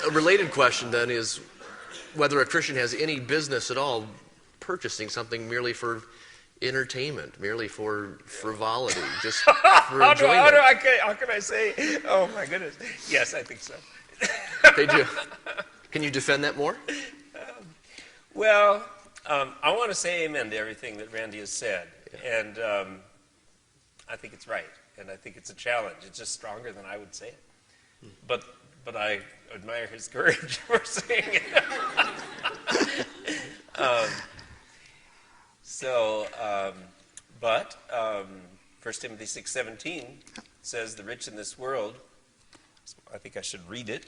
A related question then is whether a Christian has any business at all purchasing something merely for entertainment, merely for frivolity, just for enjoyment. How can I say? Oh my goodness. Yes, I think so. They do. Can you defend that more? Well, I want to say amen to everything that Randy has said, and I think it's right, and I think it's a challenge. It's just stronger than I would say it. But I admire his courage for saying it. 1 Timothy 6:17 says the rich in this world, I think I should read it.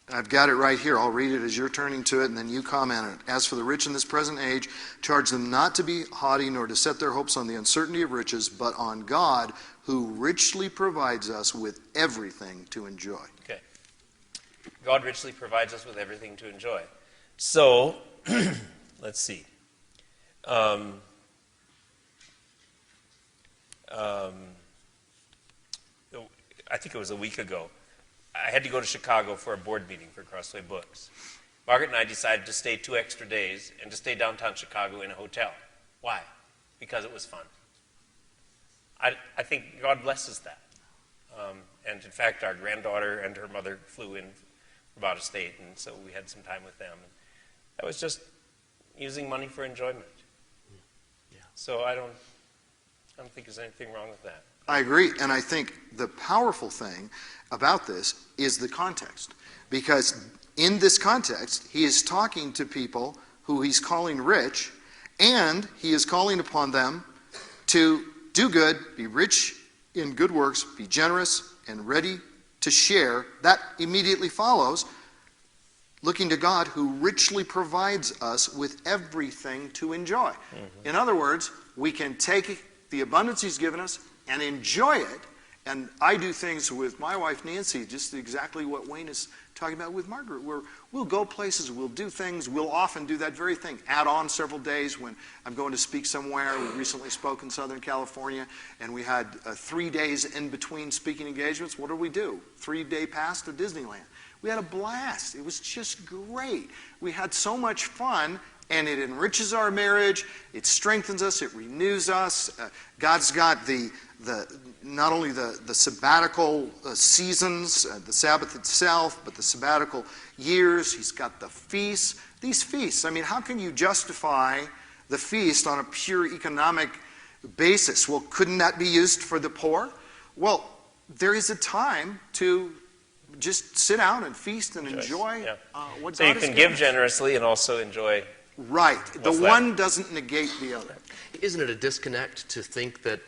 I've got it right here. I'll read it as you're turning to it, and then you comment on it. As for the rich in this present age, charge them not to be haughty, nor to set their hopes on the uncertainty of riches, but on God, who richly provides us with everything to enjoy. Okay. God richly provides us with everything to enjoy. So, let's see. I think it was a week ago. I had to go to Chicago for a board meeting for Crossway Books. Margaret and I decided to stay 2 extra days and to stay downtown Chicago in a hotel. Why? Because it was fun. I think God blesses that. And in fact, our granddaughter and her mother flew in from out of state, and so we had some time with them. And that was just using money for enjoyment. Yeah. So I don't think there's anything wrong with that. I agree, and I think the powerful thing about this is the context. Because in this context, he is talking to people who he's calling rich, and he is calling upon them to do good, be rich in good works, be generous, and ready to share. That immediately follows looking to God, who richly provides us with everything to enjoy. Mm-hmm. In other words, we can take the abundance he's given us and enjoy it. And I do things with my wife Nancy, just exactly what Wayne is talking about with Margaret, where we'll go places, we'll do things, we'll often do that very thing, add on several days when I'm going to speak somewhere. We recently spoke in Southern California, and we had 3 days in between speaking engagements. What did we do? 3-day pass to Disneyland. We had a blast. It was just great. We had so much fun, and it enriches our marriage, it strengthens us, it renews us. God's got not only the sabbatical seasons, the Sabbath itself, but the sabbatical years. He's got the feasts. These feasts, I mean, how can you justify the feast on a pure economic basis? Well, couldn't that be used for the poor? Well, there is a time to just sit down and feast and enjoy what so God has given us. So you can give generously and also enjoy. Right. The one doesn't negate the other. Isn't it a disconnect to think that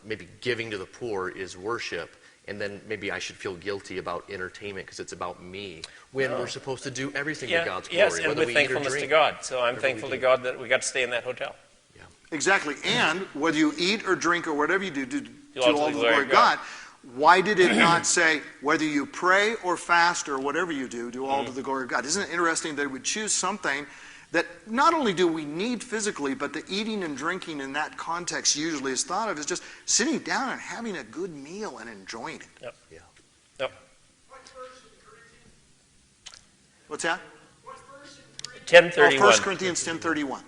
maybe giving to the poor is worship, and then maybe I should feel guilty about entertainment because it's about me, when we're supposed to do everything to God's glory? Yes, and with thankfulness to God. So I'm thankful to God that we got to stay in that hotel. Yeah. Exactly. And whether you eat or drink or whatever you do, do all the glory of God. Why did it not say, whether you pray or fast or whatever you do all to the glory of God? Isn't it interesting that it would choose something that not only do we need physically, but the eating and drinking in that context usually is thought of as just sitting down and having a good meal and enjoying it. Yep. Yeah. Yep. What verse in Corinthians? What's that? What verse in Corinthians? 10:31. 1 Corinthians 10:31.